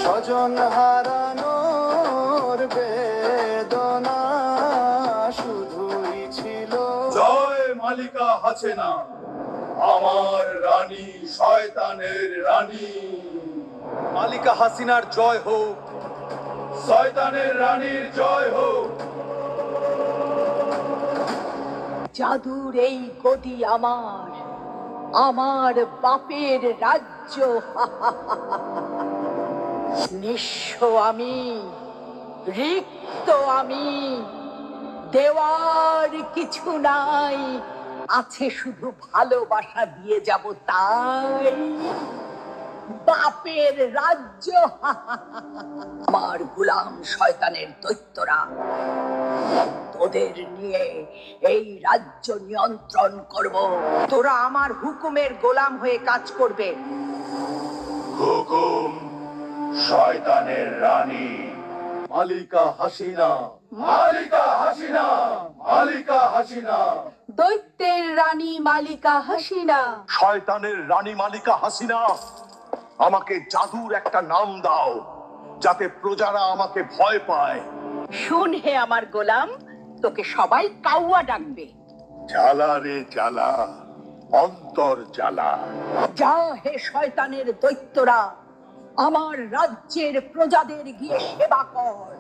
স্বজন হারানোর বেদনা শুধুই ছিল। জয় মালিকা হাসিনা, আমার রানী, শয়তানের রানী। মালিকা হাসিনার জয় হোক, শয়তানের রানীর জয় হোক। জাদুর এই গদি আমার, আমার বাপের রাজ্য। নিঃস্ব আমি, রিক্ত আমি, দেওয়ার কিছু নাই, আছে শুধু ভালোবাসা দিয়ে যাব তাই। বাপের রাজ্য। আমার গোলাম শয়তানের দৈত্যরা তোদের নিয়ে এই রাজ্য নিয়ন্ত্রণ করব। তোরা আমার হুকুমের গোলাম হয়ে কাজ করবে। হুকুম শয়তানের রানী মালিকা হাসিনা। মালিকা হাসিনা, মালিকা হাসিনা। দৈত্যের রানী মালিকা হাসিনা। শয়তানের রানী মালিকা হাসিনা, আমাকে জাদুর একটা নাম দাও যাতে প্রজারা আমাকে ভয় পায়। শুন হে আমার গোলাম, তোকে সবাই কাউয়া ডাকবে। জ্বালা রে জ্বালা, অন্তর জ্বালা। যা হে শয়তানের দৈত্যরা, আমার রাজ্যের প্রজাদের গিয়ে সেবা কর।